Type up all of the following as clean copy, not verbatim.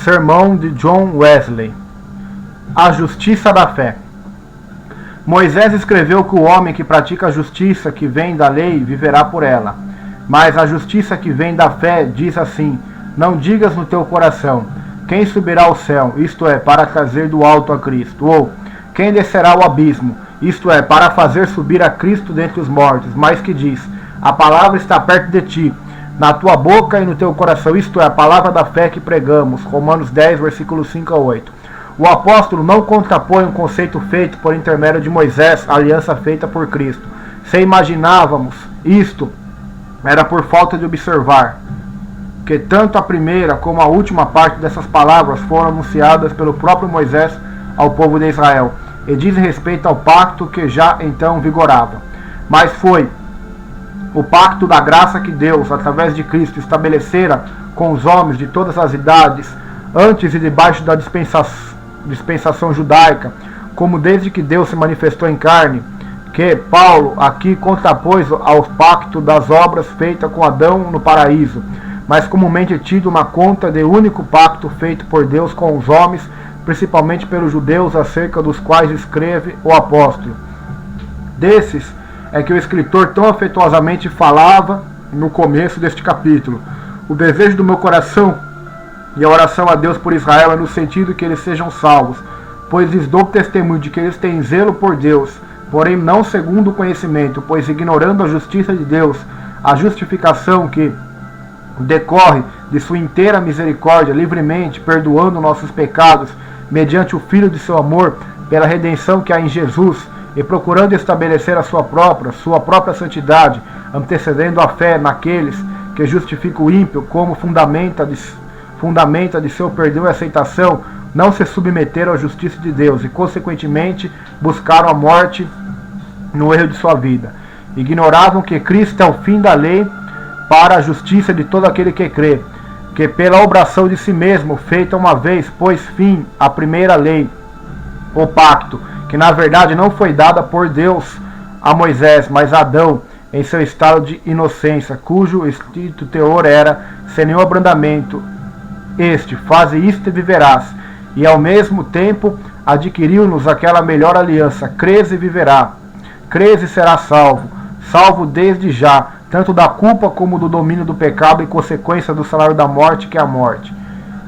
Sermão de John Wesley. A justiça da fé. Moisés escreveu que o homem que pratica a justiça que vem da lei viverá por ela. Mas a justiça que vem da fé diz assim: não digas no teu coração: quem subirá ao céu, isto é, para trazer do alto a Cristo? Ou quem descerá ao abismo, isto é, para fazer subir a Cristo dentre os mortos? Mas que diz: a palavra está perto de ti, na tua boca e no teu coração, isto é, a palavra da fé que pregamos. Romanos 10, versículos 5 a 8. O apóstolo não contrapõe um conceito feito por intermédio de Moisés, a aliança feita por Cristo. Se imaginávamos isto, era por falta de observar que tanto a primeira como a última parte dessas palavras foram anunciadas pelo próprio Moisés ao povo de Israel, e dizem respeito ao pacto que já então vigorava. Mas foi o pacto da graça que Deus, através de Cristo, estabelecera com os homens de todas as idades, antes e debaixo da dispensação judaica, como desde que Deus se manifestou em carne, que Paulo aqui contrapôs ao pacto das obras feita com Adão no paraíso, mas comumente tido na conta de único pacto feito por Deus com os homens, principalmente pelos judeus, acerca dos quais escreve o apóstolo. Desses é que o escritor tão afetuosamente falava no começo deste capítulo. O desejo do meu coração e a oração a Deus por Israel é no sentido que eles sejam salvos, pois lhes dou testemunho de que eles têm zelo por Deus, porém não segundo o conhecimento, pois ignorando a justiça de Deus, a justificação que decorre de sua inteira misericórdia, livremente perdoando nossos pecados, mediante o Filho de seu amor, pela redenção que há em Jesus, e procurando estabelecer a sua própria santidade, antecedendo a fé naqueles que justificam o ímpio como fundamenta de seu perdão e aceitação, não se submeteram à justiça de Deus e, consequentemente, buscaram a morte no erro de sua vida. Ignoravam que Cristo é o fim da lei para a justiça de todo aquele que crê, que pela obração de si mesmo, feita uma vez, pôs fim à primeira lei, o pacto, que na verdade não foi dada por Deus a Moisés, mas a Adão, em seu estado de inocência, cujo estrito teor era: sem nenhum abrandamento, faze isto e viverás. E ao mesmo tempo adquiriu-nos aquela melhor aliança: crês e viverá, crês e será salvo, salvo desde já, tanto da culpa como do domínio do pecado, e consequência do salário da morte, que é a morte.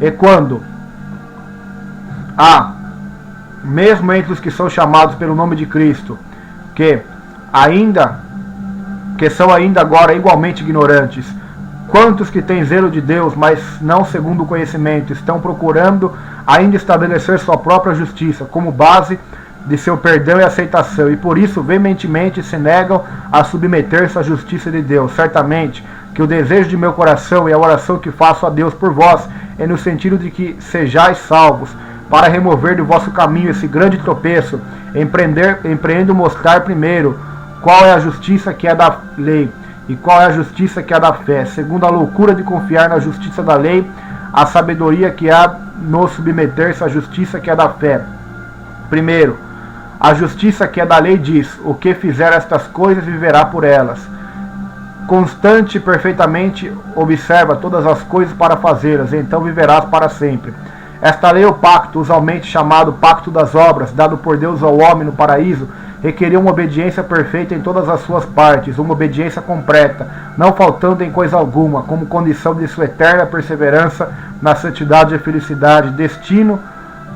E quando mesmo entre os que são chamados pelo nome de Cristo, que são ainda agora igualmente ignorantes, quantos que têm zelo de Deus, mas não segundo o conhecimento, estão procurando ainda estabelecer sua própria justiça como base de seu perdão e aceitação, e por isso veementemente se negam a submeter-se à justiça de Deus. Certamente que o desejo de meu coração e a oração que faço a Deus por vós é no sentido de que sejais salvos, para remover do vosso caminho esse grande tropeço. Empreendo mostrar primeiro qual é a justiça que é da lei e qual é a justiça que é da fé, segundo a loucura de confiar na justiça da lei, a sabedoria que há no submeter-se à justiça que é da fé. Primeiro, a justiça que é da lei diz: o que fizer estas coisas viverá por elas. Constante e perfeitamente observa todas as coisas para fazê-las, e então viverás para sempre. Esta lei, o pacto, usualmente chamado pacto das obras, dado por Deus ao homem no paraíso, requeria uma obediência perfeita em todas as suas partes, uma obediência completa, não faltando em coisa alguma, como condição de sua eterna perseverança na santidade e felicidade, destino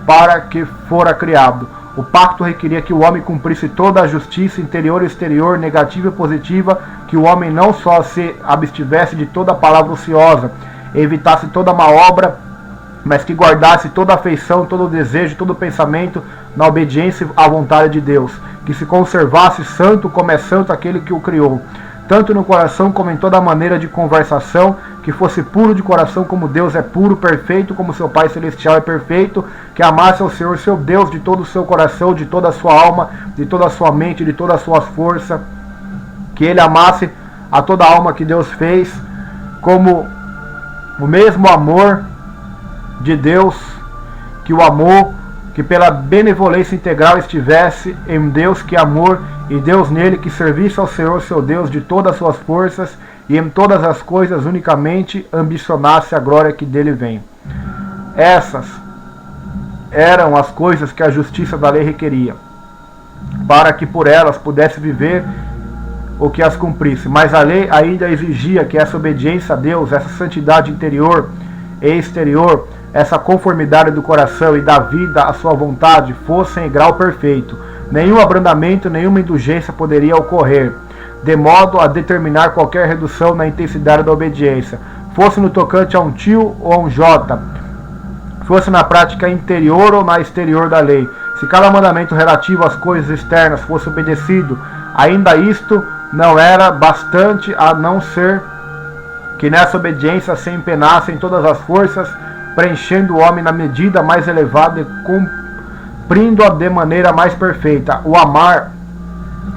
para que fora criado. O pacto requeria que o homem cumprisse toda a justiça interior e exterior, negativa e positiva, que o homem não só se abstivesse de toda palavra ociosa, evitasse toda má obra, mas que guardasse toda a afeição, todo o desejo, todo o pensamento na obediência à vontade de Deus, que se conservasse santo como é santo aquele que o criou, tanto no coração como em toda maneira de conversação, que fosse puro de coração como Deus é puro, perfeito como seu Pai Celestial é perfeito, que amasse ao Senhor seu Deus de todo o seu coração, de toda a sua alma, de toda a sua mente, de toda a sua força, que ele amasse a toda a alma que Deus fez, como o mesmo amor de Deus que o amou, que pela benevolência integral estivesse em Deus que é amor, e Deus nele, que servisse ao Senhor seu Deus de todas as suas forças, e em todas as coisas unicamente ambicionasse a glória que dele vem. Essas eram as coisas que a justiça da lei requeria, para que por elas pudesse viver o que as cumprisse. Mas a lei ainda exigia que essa obediência a Deus, essa santidade interior e exterior, essa conformidade do coração e da vida à sua vontade fossem em grau perfeito. Nenhum abrandamento, nenhuma indulgência poderia ocorrer, de modo a determinar qualquer redução na intensidade da obediência, fosse no tocante a um tio ou a um jota, fosse na prática interior ou na exterior da lei. Se cada mandamento relativo às coisas externas fosse obedecido, ainda isto não era bastante, a não ser que nessa obediência se empenassem todas as forças, preenchendo o homem na medida mais elevada e cumprindo-a de maneira mais perfeita. O amar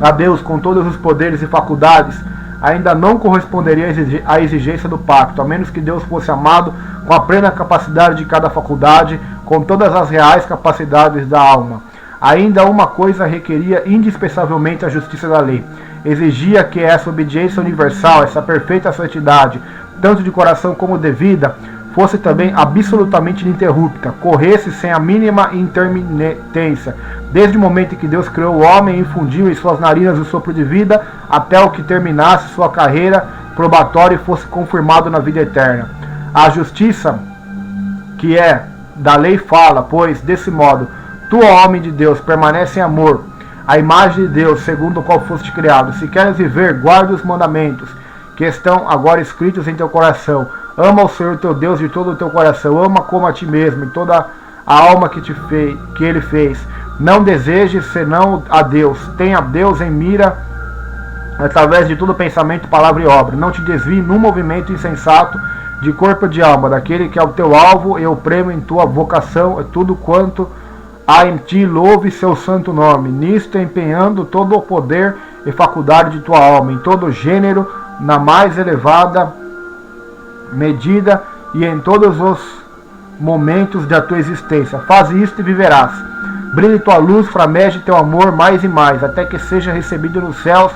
a Deus com todos os poderes e faculdades ainda não corresponderia à exigência do pacto, a menos que Deus fosse amado com a plena capacidade de cada faculdade, com todas as reais capacidades da alma. Ainda uma coisa requeria indispensavelmente a justiça da lei. Exigia que essa obediência universal, essa perfeita santidade, tanto de coração como de vida, fosse também absolutamente ininterrupta, corresse sem a mínima intermitência, desde o momento em que Deus criou o homem e infundiu em suas narinas o sopro de vida, até o que terminasse sua carreira probatória e fosse confirmado na vida eterna. A justiça que é da lei fala, pois, desse modo: tu, ó homem de Deus, permanece em amor, a imagem de Deus, segundo o qual foste criado. Se queres viver, guarda os mandamentos que estão agora escritos em teu coração. Ama o Senhor teu Deus de todo o teu coração. Ama como a ti mesmo, e toda a alma que Ele fez. Não desejes senão a Deus. Tenha Deus em mira através de todo pensamento, palavra e obra. Não te desvie num movimento insensato de corpo e de alma, daquele que é o teu alvo e o prêmio em tua vocação. É tudo quanto há em ti, louve seu santo nome. Nisto empenhando todo o poder e faculdade de tua alma, em todo gênero, na mais elevada medida e em todos os momentos da tua existência. Faz isto e viverás. Brilhe tua luz, flameje teu amor mais e mais, até que seja recebido nos céus,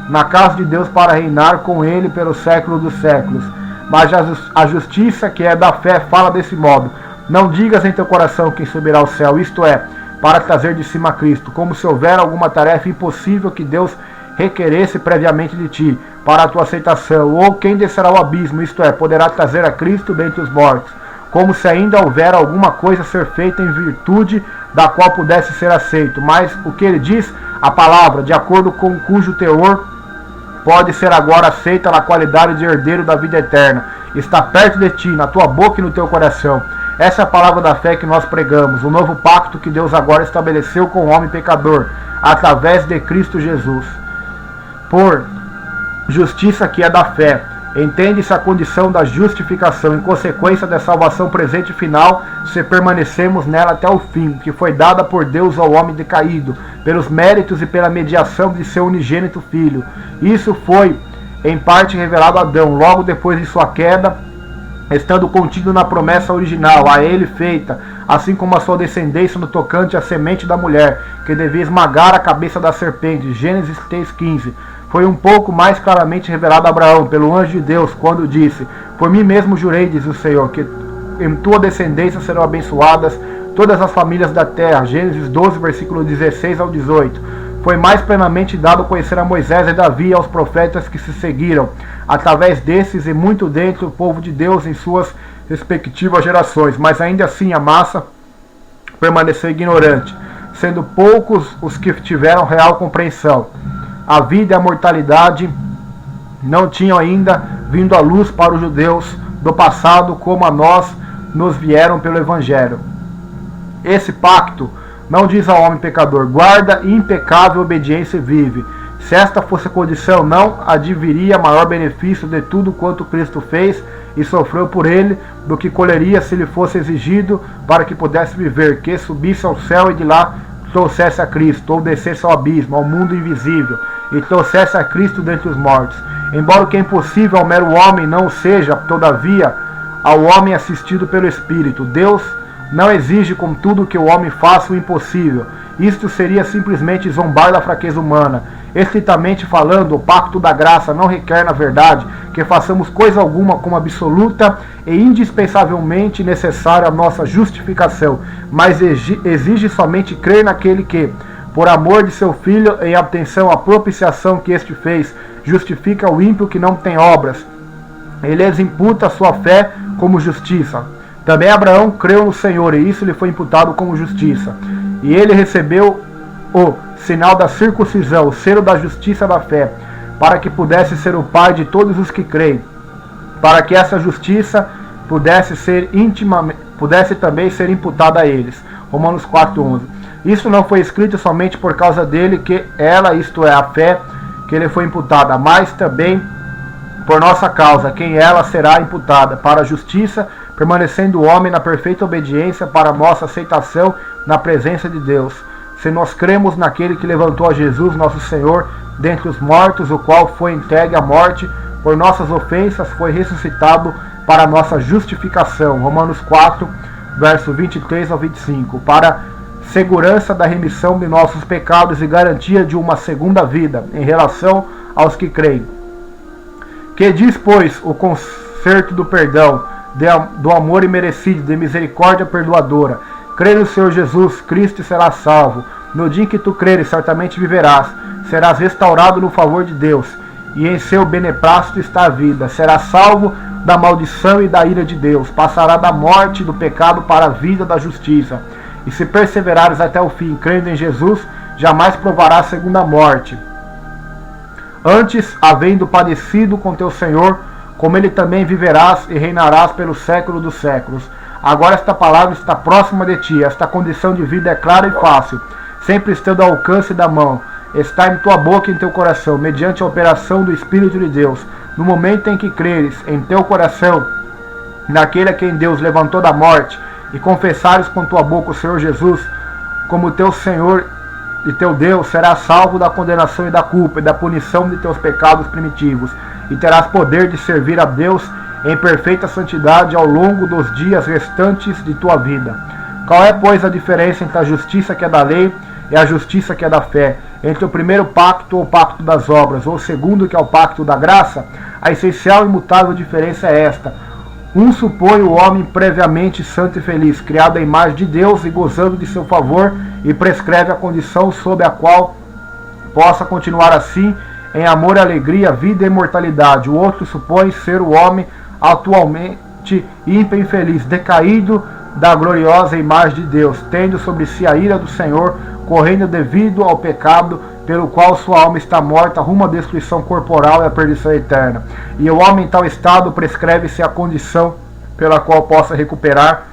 na casa de Deus, para reinar com Ele pelos séculos dos séculos. Mas a justiça que é da fé fala desse modo: não digas em teu coração quem subirá ao céu, isto é, para trazer de cima a Cristo, como se houver alguma tarefa impossível que Deus requeresse previamente de ti, para a tua aceitação, ou quem descerá ao abismo, isto é, poderá trazer a Cristo dentre os mortos, como se ainda houver alguma coisa a ser feita em virtude da qual pudesse ser aceito. Mas o que ele diz, a palavra, de acordo com cujo teor pode ser agora aceita na qualidade de herdeiro da vida eterna, está perto de ti, na tua boca e no teu coração. Essa é a palavra da fé que nós pregamos, o novo pacto que Deus agora estabeleceu com o homem pecador, através de Cristo Jesus. Por justiça que é da fé, entende-se a condição da justificação, em consequência da salvação presente e final, se permanecemos nela até o fim, que foi dada por Deus ao homem decaído, pelos méritos e pela mediação de seu unigênito Filho. Isso foi, em parte, revelado a Adão, logo depois de sua queda, estando contido na promessa original, a ele feita, assim como a sua descendência no tocante à semente da mulher, que devia esmagar a cabeça da serpente. Gênesis 3,15. Foi um pouco mais claramente revelado a Abraão, pelo anjo de Deus, quando disse: por mim mesmo jurei, diz o Senhor, que em tua descendência serão abençoadas todas as famílias da terra. Gênesis 12, versículo 16 ao 18. Foi mais plenamente dado conhecer a Moisés e Davi e aos profetas que se seguiram, através desses e muito dentro do povo de Deus em suas respectivas gerações. Mas ainda assim a massa permaneceu ignorante, sendo poucos os que tiveram real compreensão. A vida e a mortalidade não tinham ainda vindo à luz para os judeus do passado, como a nós nos vieram pelo Evangelho. Esse pacto não diz ao homem pecador: guarda impecável obediência e vive. Se esta fosse a condição, não adviria maior benefício de tudo quanto Cristo fez e sofreu por ele, do que colheria se lhe fosse exigido para que pudesse viver, que subisse ao céu e de lá trouxesse a Cristo, ou descesse ao abismo, ao mundo invisível, e trouxesse a Cristo dentre os mortos. Embora o que é impossível ao mero homem não o seja, todavia, ao homem assistido pelo Espírito, Deus não exige, contudo, que o homem faça o impossível. Isto seria simplesmente zombar da fraqueza humana. Estritamente falando, o pacto da graça não requer, na verdade, que façamos coisa alguma como absoluta e indispensavelmente necessária à nossa justificação, mas exige somente crer naquele que, por amor de seu Filho, em atenção à propiciação que este fez, justifica o ímpio que não tem obras. Ele lhes imputa a sua fé como justiça. Também Abraão creu no Senhor, e isso lhe foi imputado como justiça. E ele recebeu o sinal da circuncisão, o selo da justiça da fé, para que pudesse ser o pai de todos os que creem, para que essa justiça pudesse também ser imputada a eles. Romanos 4:11. Isso não foi escrito somente por causa dele, que ela, isto é, a fé, que ele foi imputada, mas também por nossa causa, quem ela será imputada, para a justiça, permanecendo o homem na perfeita obediência para a nossa aceitação na presença de Deus. Se nós cremos naquele que levantou a Jesus, nosso Senhor, dentre os mortos, o qual foi entregue à morte, por nossas ofensas foi ressuscitado para a nossa justificação. Romanos 4, verso 23 ao 25. Para segurança da remissão de nossos pecados e garantia de uma segunda vida em relação aos que creem. Que diz, pois, o concerto do perdão, do amor imerecido, de misericórdia perdoadora. Crê no Senhor Jesus Cristo e serás salvo. No dia em que tu creres, certamente viverás. Serás restaurado no favor de Deus, e em seu beneplácito está a vida. Serás salvo da maldição e da ira de Deus. Passará da morte e do pecado para a vida da justiça. E se perseverares até o fim, crendo em Jesus, jamais provarás a segunda morte. Antes, havendo padecido com teu Senhor, como ele também viverás e reinarás pelo século dos séculos. Agora esta palavra está próxima de ti, esta condição de vida é clara e fácil, sempre estando ao alcance da mão. Está em tua boca e em teu coração, mediante a operação do Espírito de Deus. No momento em que creres em teu coração, naquele a quem Deus levantou da morte, e confessares com tua boca o Senhor Jesus como teu Senhor e teu Deus, serás salvo da condenação e da culpa e da punição de teus pecados primitivos, e terás poder de servir a Deus em perfeita santidade ao longo dos dias restantes de tua vida. Qual é, pois, a diferença entre a justiça que é da lei e a justiça que é da fé? Entre o primeiro pacto ou o pacto das obras, ou o segundo que é o pacto da graça? A essencial e imutável diferença é esta. Um supõe o homem previamente santo e feliz, criado à imagem de Deus e gozando de seu favor, e prescreve a condição sob a qual possa continuar assim, em amor, alegria, vida e imortalidade. O outro supõe ser o homem atualmente ímpio e infeliz, decaído da gloriosa imagem de Deus, tendo sobre si a ira do Senhor, correndo devido ao pecado, pelo qual sua alma está morta, rumo à destruição corporal e à perdição eterna. E o homem em tal estado prescreve-se a condição pela qual possa recuperar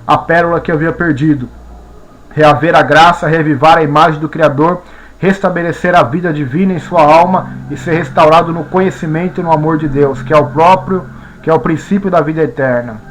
a pérola que havia perdido, reaver a graça, revivar a imagem do Criador, restabelecer a vida divina em sua alma e ser restaurado no conhecimento e no amor de Deus, que é o princípio da vida eterna.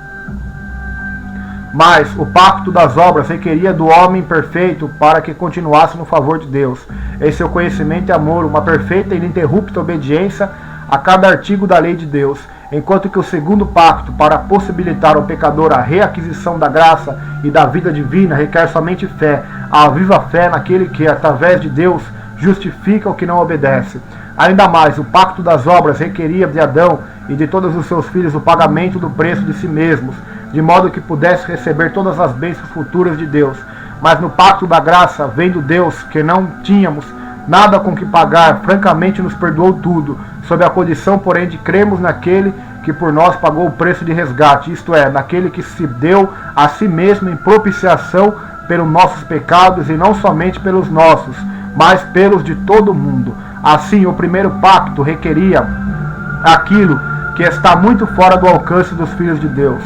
Mas o pacto das obras requeria do homem perfeito para que continuasse no favor de Deus, em seu conhecimento e amor, uma perfeita e ininterrupta obediência a cada artigo da lei de Deus, enquanto que o segundo pacto, para possibilitar ao pecador a reaquisição da graça e da vida divina, requer somente fé, a viva fé naquele que, através de Deus, justifica o que não obedece. Ainda mais, o pacto das obras requeria de Adão e de todos os seus filhos o pagamento do preço de si mesmos, de modo que pudesse receber todas as bênçãos futuras de Deus. Mas no pacto da graça, vendo Deus que não tínhamos nada com que pagar, francamente nos perdoou tudo, sob a condição, porém, de crermos naquele que por nós pagou o preço de resgate, isto é, naquele que se deu a si mesmo em propiciação pelos nossos pecados, e não somente pelos nossos, mas pelos de todo o mundo. Assim, o primeiro pacto requeria aquilo que está muito fora do alcance dos filhos de Deus,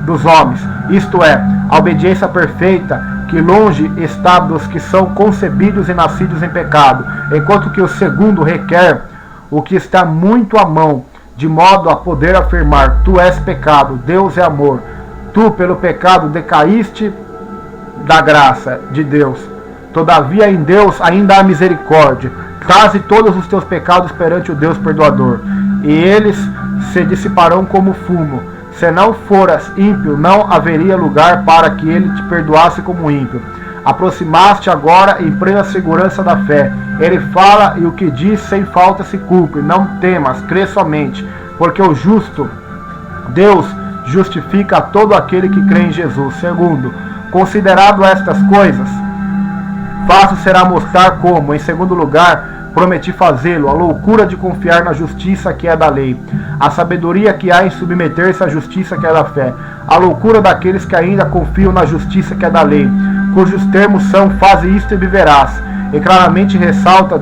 dos homens, isto é, a obediência perfeita, que longe está dos que são concebidos e nascidos em pecado, enquanto que o segundo requer o que está muito à mão, de modo a poder afirmar: tu és pecado, Deus é amor, tu pelo pecado decaíste da graça de Deus, todavia em Deus ainda há misericórdia, traze todos os teus pecados perante o Deus perdoador, e eles se dissiparão como fumo. Se não foras ímpio, não haveria lugar para que ele te perdoasse como ímpio. Aproximaste agora em plena segurança da fé. Ele fala e o que diz sem falta se cumpre. Não temas, crê somente, porque o justo, Deus, justifica a todo aquele que crê em Jesus. Segundo, considerado estas coisas, fácil será mostrar como, em segundo lugar, prometi fazê-lo, a loucura de confiar na justiça que é da lei, a sabedoria que há em submeter-se à justiça que é da fé, a loucura daqueles que ainda confiam na justiça que é da lei, cujos termos são, faze isto e viverás, e claramente ressalta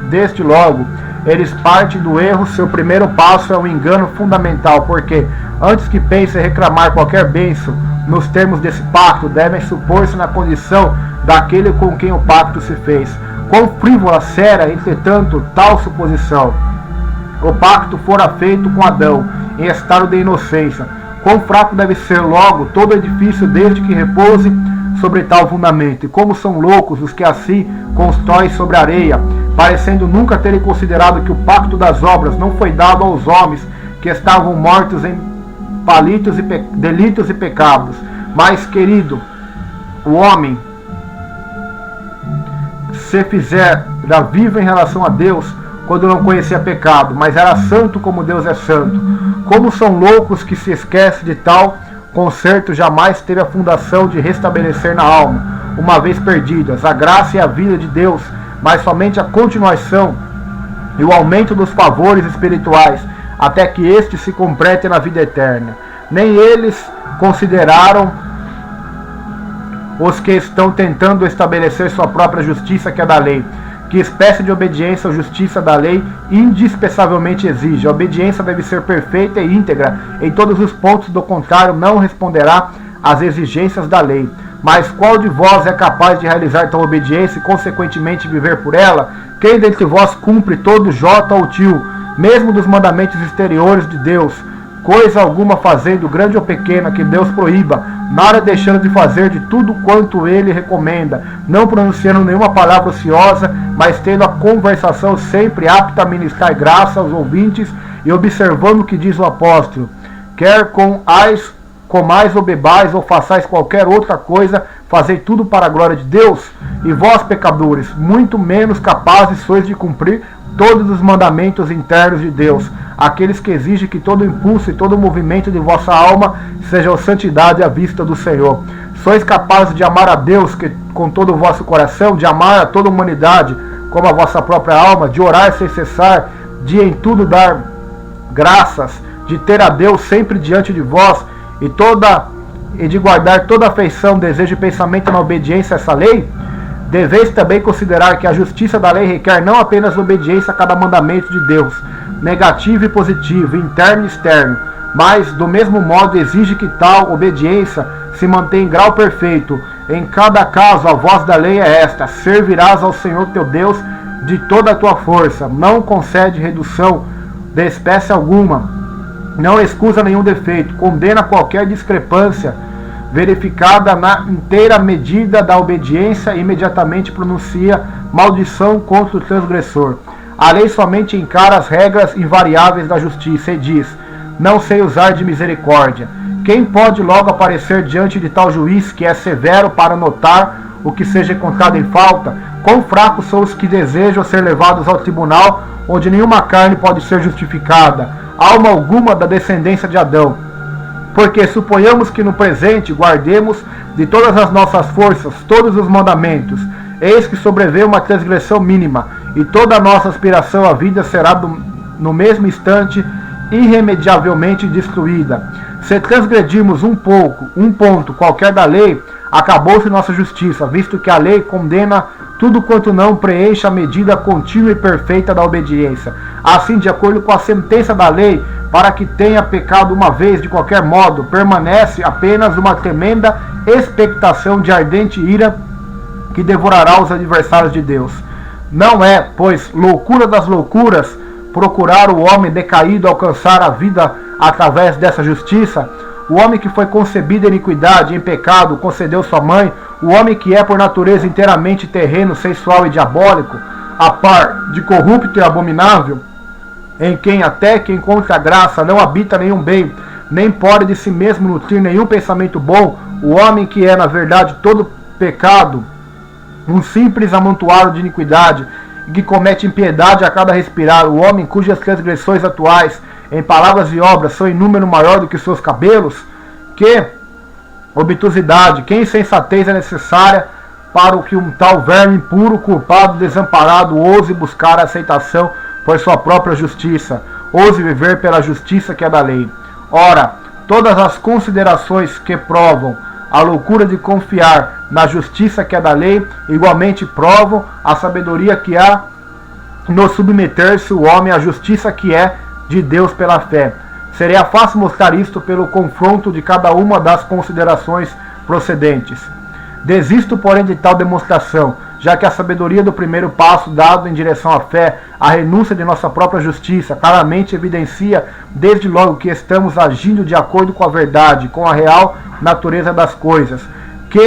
desde logo, eles partem do erro, seu primeiro passo é um engano fundamental, porque antes que pense em reclamar qualquer bênção nos termos desse pacto, devem supor-se na condição daquele com quem o pacto se fez. Quão frívola será, entretanto, tal suposição. O pacto fora feito com Adão, em estado de inocência. Quão fraco deve ser logo todo edifício desde que repouse sobre tal fundamento. E como são loucos os que assim constroem sobre a areia, parecendo nunca terem considerado que o pacto das obras não foi dado aos homens que estavam mortos em delitos e pecados. Mas, querido, o homem se fizer vivo em relação a Deus quando não conhecia pecado, mas era santo como Deus é santo. Como são loucos que se esquecem de tal conserto, jamais teve a fundação de restabelecer na alma, uma vez perdidas, a graça e a vida de Deus, mas somente a continuação e o aumento dos favores espirituais, até que este se complete na vida eterna. Nem eles consideraram os que estão tentando estabelecer sua própria justiça que é da lei. Que espécie de obediência ou justiça da lei indispensavelmente exige? A obediência deve ser perfeita e íntegra em todos os pontos, do contrário não responderá às exigências da lei. Mas qual de vós é capaz de realizar tal obediência e consequentemente viver por ela? Quem dentre vós cumpre todo jota ou tio, mesmo dos mandamentos exteriores de Deus, coisa alguma fazendo, grande ou pequena, que Deus proíba, nada deixando de fazer de tudo quanto Ele recomenda, não pronunciando nenhuma palavra ociosa, mas tendo a conversação sempre apta a ministrar graça aos ouvintes e observando o que diz o apóstolo. Quer comais ou bebais ou façais qualquer outra coisa, fazei tudo para a glória de Deus. E vós, pecadores, muito menos capazes sois de cumprir todos os mandamentos internos de Deus, aqueles que exigem que todo impulso e todo movimento de vossa alma sejam santidade à vista do Senhor. Sois capazes de amar a Deus com todo o vosso coração, de amar a toda a humanidade como a vossa própria alma, de orar sem cessar, de em tudo dar graças, de ter a Deus sempre diante de vós e de guardar toda afeição, desejo e pensamento na obediência a essa lei? Deveis também considerar que a justiça da lei requer não apenas obediência a cada mandamento de Deus, negativo e positivo, interno e externo, mas do mesmo modo exige que tal obediência se mantenha em grau perfeito. Em cada caso a voz da lei é esta: servirás ao Senhor teu Deus de toda a tua força, não concede redução de espécie alguma, não excusa nenhum defeito, condena qualquer discrepância verificada na inteira medida da obediência, e imediatamente pronuncia maldição contra o transgressor. A lei somente encara as regras invariáveis da justiça e diz: não sei usar de misericórdia. Quem pode logo aparecer diante de tal juiz que é severo para notar o que seja encontrado em falta? Quão fracos são os que desejam ser levados ao tribunal, onde nenhuma carne pode ser justificada, alma alguma da descendência de Adão. Porque suponhamos que no presente guardemos de todas as nossas forças todos os mandamentos. Eis que sobreveio uma transgressão mínima, e toda a nossa aspiração à vida será no mesmo instante irremediavelmente destruída. Se transgredirmos um ponto qualquer da lei, acabou-se nossa justiça, visto que a lei condena tudo quanto não preenche a medida contínua e perfeita da obediência. Assim, de acordo com a sentença da lei, para que tenha pecado uma vez de qualquer modo, permanece apenas uma tremenda expectação de ardente ira que devorará os adversários de Deus. Não é, pois, loucura das loucuras procurar o homem decaído alcançar a vida através dessa justiça? O homem que foi concebido em iniquidade, em pecado, concedeu sua mãe, o homem que é por natureza inteiramente terreno, sensual e diabólico, a par de corrupto e abominável, em quem até que encontra graça não habita nenhum bem, nem pode de si mesmo nutrir nenhum pensamento bom, o homem que é na verdade todo pecado, um simples amontoado de iniquidade, e que comete impiedade a cada respirar, o homem cujas transgressões atuais, em palavras e obras, são em número maior do que seus cabelos? Que obtusidade, que insensatez é necessária para o que um tal verme impuro, culpado, desamparado, ouse buscar a aceitação por sua própria justiça, ouse viver pela justiça que é da lei. Ora, todas as considerações que provam a loucura de confiar na justiça que é da lei, igualmente provam a sabedoria que há no submeter-se o homem à justiça que é de Deus pela fé. Seria fácil mostrar isto pelo confronto de cada uma das considerações procedentes. Desisto, porém, de tal demonstração, já que a sabedoria do primeiro passo dado em direção à fé, a renúncia de nossa própria justiça, claramente evidencia desde logo que estamos agindo de acordo com a verdade, com a real natureza das coisas, que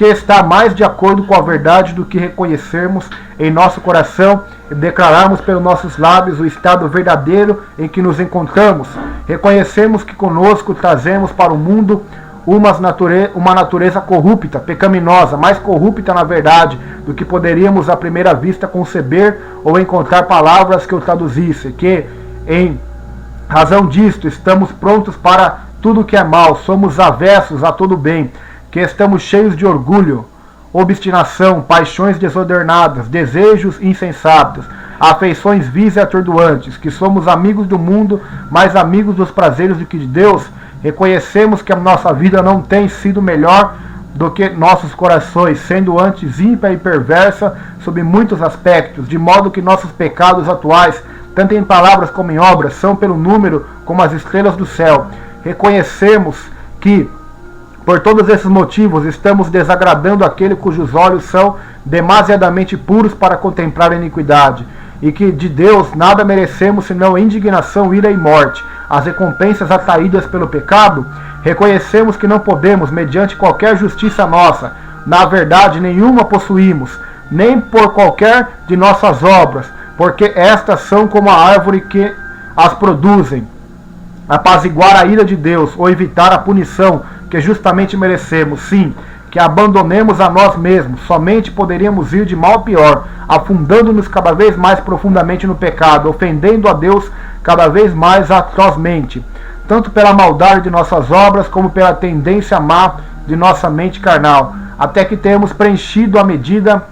está mais de acordo com a verdade do que reconhecermos em nosso coração e declararmos pelos nossos lábios o estado verdadeiro em que nos encontramos. Reconhecemos que conosco trazemos para o mundo uma natureza corrupta, pecaminosa, mais corrupta na verdade do que poderíamos à primeira vista conceber ou encontrar palavras que o traduzissem, que em razão disto estamos prontos para tudo que é mal, somos avessos a todo bem, que estamos cheios de orgulho, obstinação, paixões desordenadas, desejos insensatos, afeições vis e atordoantes, que somos amigos do mundo, mais amigos dos prazeres do que de Deus. Reconhecemos que a nossa vida não tem sido melhor do que nossos corações, sendo antes ímpia e perversa sob muitos aspectos, de modo que nossos pecados atuais, tanto em palavras como em obras, são pelo número como as estrelas do céu. Reconhecemos que, por todos esses motivos, estamos desagradando aquele cujos olhos são demasiadamente puros para contemplar a iniquidade, e que de Deus nada merecemos senão indignação, ira e morte, as recompensas atraídas pelo pecado. Reconhecemos que não podemos, mediante qualquer justiça nossa, na verdade nenhuma possuímos, nem por qualquer de nossas obras, porque estas são como a árvore que as produzem, apaziguar a ira de Deus, ou evitar a punição que justamente merecemos. Sim, que abandonemos a nós mesmos, somente poderíamos ir de mal a pior, afundando-nos cada vez mais profundamente no pecado, ofendendo a Deus cada vez mais atrozmente, tanto pela maldade de nossas obras, como pela tendência má de nossa mente carnal, até que tenhamos preenchido a medida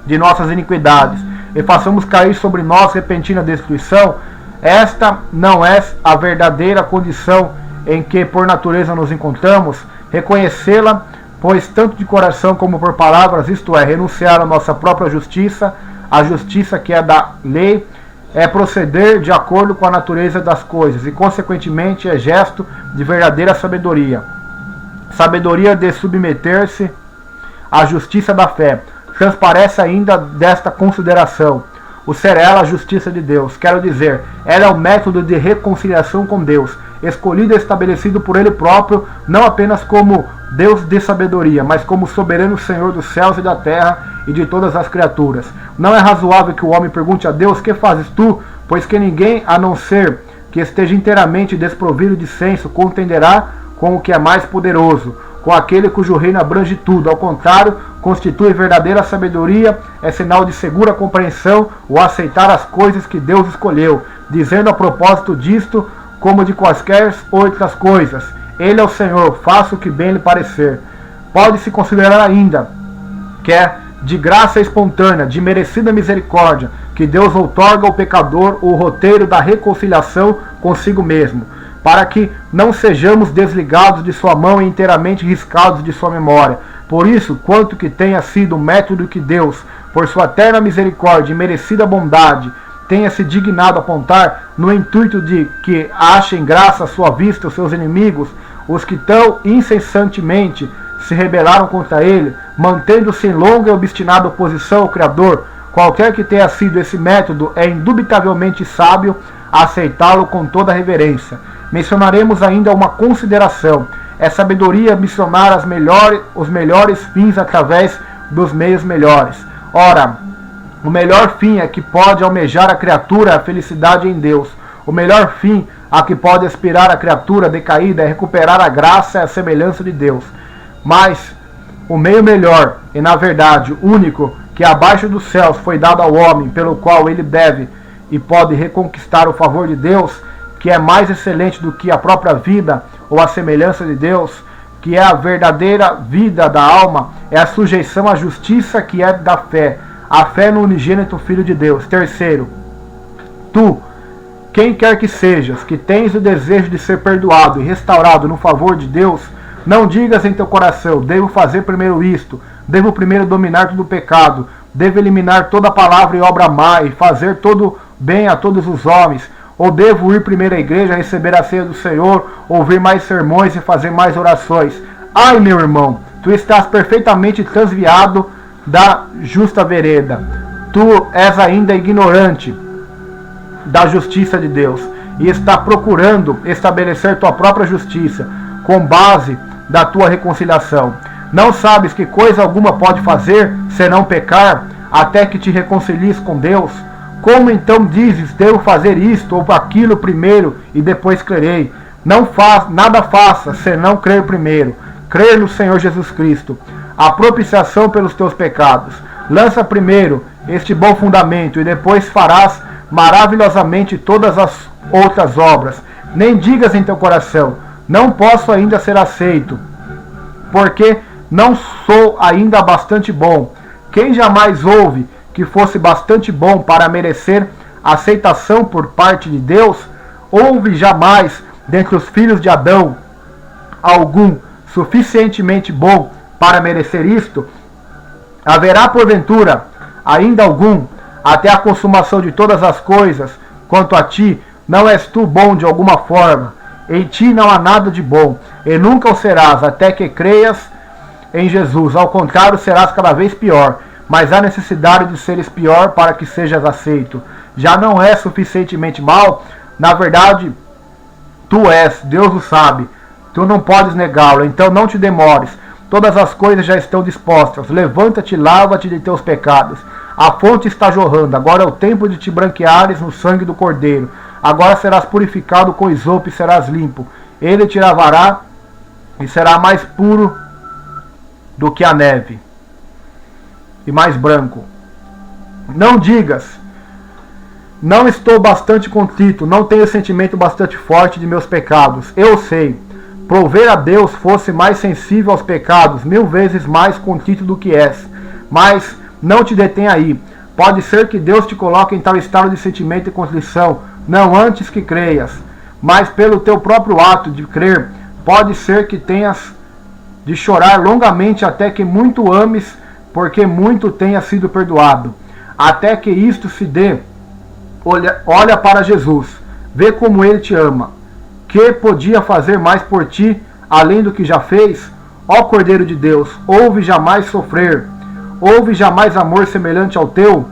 de nossas iniquidades, e façamos cair sobre nós repentina destruição. Esta não é a verdadeira condição em que por natureza nos encontramos. Reconhecê-la, pois tanto de coração como por palavras, isto é, renunciar à nossa própria justiça, a justiça que é da lei, é proceder de acordo com a natureza das coisas, e consequentemente é gesto de verdadeira sabedoria. Sabedoria de submeter-se à justiça da fé. Transparece ainda desta consideração o ser ela a justiça de Deus. Quero dizer, ela é o método de reconciliação com Deus, escolhido e estabelecido por Ele próprio, não apenas como Deus de sabedoria, mas como soberano Senhor dos céus e da terra e de todas as criaturas. Não é razoável que o homem pergunte a Deus: que fazes tu? Pois que ninguém, a não ser que esteja inteiramente desprovido de senso, contenderá com o que é mais poderoso, com aquele cujo reino abrange tudo. Ao contrário, constitui verdadeira sabedoria, é sinal de segura compreensão o aceitar as coisas que Deus escolheu, dizendo a propósito disto, como de quaisquer outras coisas: Ele é o Senhor, faça o que bem lhe parecer. Pode-se considerar ainda que é de graça espontânea, de merecida misericórdia, que Deus outorga ao pecador o roteiro da reconciliação consigo mesmo, para que não sejamos desligados de sua mão e inteiramente riscados de sua memória. Por isso, quanto que tenha sido o método que Deus, por sua eterna misericórdia e merecida bondade, tenha se dignado apontar, no intuito de que achem graça à sua vista os seus inimigos, os que tão incessantemente se rebelaram contra ele, mantendo-se em longa e obstinada oposição ao Criador. Qualquer que tenha sido esse método, é indubitavelmente sábio aceitá-lo com toda reverência. Mencionaremos ainda uma consideração: é sabedoria missionar os melhores fins através dos meios melhores. Ora, o melhor fim a que pode almejar a criatura é a felicidade em Deus. O melhor fim a que pode aspirar a criatura decaída é recuperar a graça e a semelhança de Deus. Mas o meio melhor e, na verdade, único que abaixo dos céus foi dado ao homem, pelo qual ele deve e pode reconquistar o favor de Deus, que é mais excelente do que a própria vida ou a semelhança de Deus, que é a verdadeira vida da alma, é a sujeição à justiça que é da fé, a fé no unigênito Filho de Deus. Terceiro, tu, quem quer que sejas, que tens o desejo de ser perdoado e restaurado no favor de Deus, não digas em teu coração, devo fazer primeiro isto, devo primeiro dominar todo o pecado, devo eliminar toda palavra e obra má e fazer todo bem a todos os homens, ou devo ir primeiro à igreja, receber a ceia do Senhor, ouvir mais sermões e fazer mais orações. Ai, meu irmão, tu estás perfeitamente transviado da justa vereda. Tu és ainda ignorante da justiça de Deus e está procurando estabelecer tua própria justiça com base da tua reconciliação. Não sabes que coisa alguma pode fazer senão pecar até que te reconcilies com Deus? Como então dizes, devo fazer isto ou aquilo primeiro e depois crerei? Nada faça senão crer primeiro. Crer no Senhor Jesus Cristo, a propiciação pelos teus pecados. Lança primeiro este bom fundamento e depois farás maravilhosamente todas as outras obras. Nem digas em teu coração, não posso ainda ser aceito, porque não sou ainda bastante bom. Quem jamais houve que fosse bastante bom para merecer aceitação por parte de Deus? Houve jamais, dentre os filhos de Adão, algum suficientemente bom para merecer isto? Haverá porventura ainda algum, até a consumação de todas as coisas? Quanto a ti, não és tu bom de alguma forma? Em ti não há nada de bom, e nunca o serás, até que creias em Jesus. Ao contrário, serás cada vez pior, mas há necessidade de seres pior para que sejas aceito. Já não és suficientemente mal? Na verdade, tu és, Deus o sabe. Tu não podes negá-lo, então não te demores. Todas as coisas já estão dispostas. Levanta-te e lava-te de teus pecados. A fonte está jorrando. Agora é o tempo de te branqueares no sangue do Cordeiro. Agora serás purificado com isopo e serás limpo. Ele te lavará e será mais puro do que a neve e mais branco. Não digas, não estou bastante contrito, não tenho sentimento bastante forte de meus pecados. Eu sei, prover a Deus fosse mais sensível aos pecados, 1000 vezes mais contrito do que és. Mas não te detém aí. Pode ser que Deus te coloque em tal estado de sentimento e contrição, não antes que creias, mas pelo teu próprio ato de crer, pode ser que tenhas de chorar longamente até que muito ames, porque muito tenha sido perdoado. Até que isto se dê, olha para Jesus, vê como ele te ama. Que podia fazer mais por ti, além do que já fez? Ó Cordeiro de Deus, houve jamais sofrer, houve jamais amor semelhante ao teu?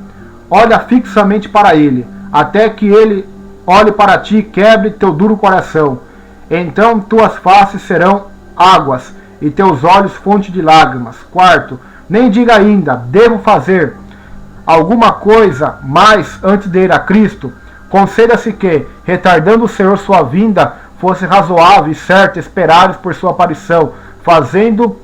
Olha fixamente para ele, até que ele olhe para ti e quebre teu duro coração. Então tuas faces serão águas, e teus olhos fonte de lágrimas. Quarto, nem diga ainda, devo fazer alguma coisa mais antes de ir a Cristo. Conceda-se que, retardando o Senhor sua vinda, fosse razoável e certo esperares por sua aparição, fazendo,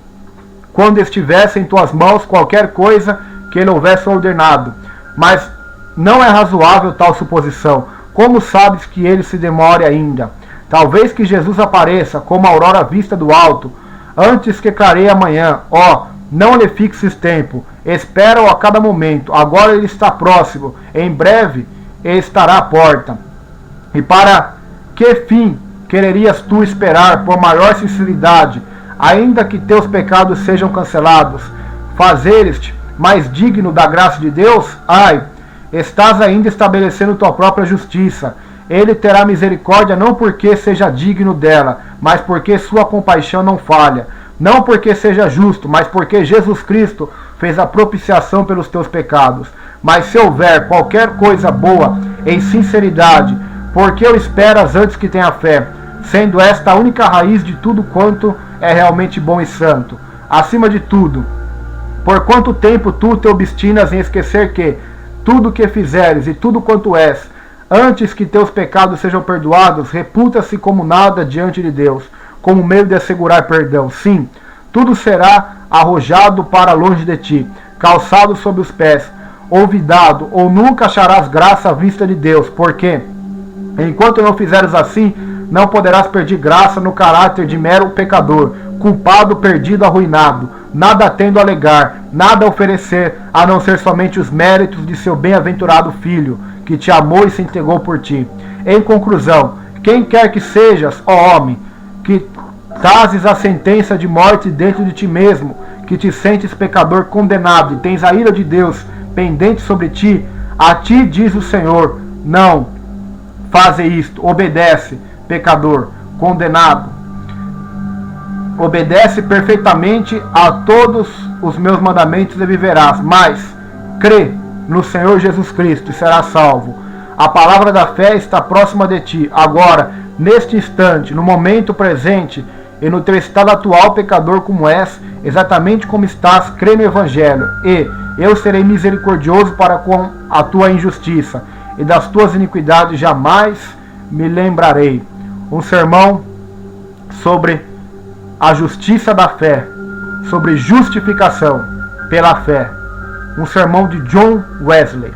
quando estivesse em tuas mãos, qualquer coisa que ele houvesse ordenado. Mas não é razoável tal suposição. Como sabes que ele se demore ainda? Talvez que Jesus apareça como a aurora vista do alto, antes que clareie amanhã. Ó, não lhe fixes tempo, espera-o a cada momento. Agora ele está próximo, em breve ele estará à porta. E para que fim quererias tu esperar por maior sinceridade, ainda que teus pecados sejam cancelados? Fazeres-te mais digno da graça de Deus? Ai, estás ainda estabelecendo tua própria justiça. Ele terá misericórdia não porque seja digno dela, mas porque sua compaixão não falha. Não porque seja justo, mas porque Jesus Cristo fez a propiciação pelos teus pecados. Mas se houver qualquer coisa boa em sinceridade, por que o esperas antes que tenha fé? Sendo esta a única raiz de tudo quanto é realmente bom e santo. Acima de tudo, por quanto tempo tu te obstinas em esquecer que tudo que fizeres e tudo quanto és, antes que teus pecados sejam perdoados, reputa-se como nada diante de Deus, como meio de assegurar perdão. Sim, tudo será arrojado para longe de ti, calçado sob os pés, olvidado, ou nunca acharás graça à vista de Deus, porque, enquanto não fizeres assim, não poderás pedir graça no caráter de mero pecador, culpado, perdido, arruinado, nada tendo a alegar, nada a oferecer, a não ser somente os méritos de seu bem-aventurado Filho, que te amou e se entregou por ti. Em conclusão, quem quer que sejas, ó homem, que trazes a sentença de morte dentro de ti mesmo, que te sentes pecador condenado e tens a ira de Deus pendente sobre ti, a ti diz o Senhor, não faze isto, obedece, pecador, condenado, obedece perfeitamente a todos os meus mandamentos e viverás, mas crê no Senhor Jesus Cristo e serás salvo. A palavra da fé está próxima de ti, agora, neste instante, no momento presente, e no teu estado atual, pecador como és, exatamente como estás, crê no Evangelho, e eu serei misericordioso para com a tua injustiça, e das tuas iniquidades jamais me lembrarei. Um sermão sobre a justiça da fé, sobre justificação pela fé. Um sermão de John Wesley.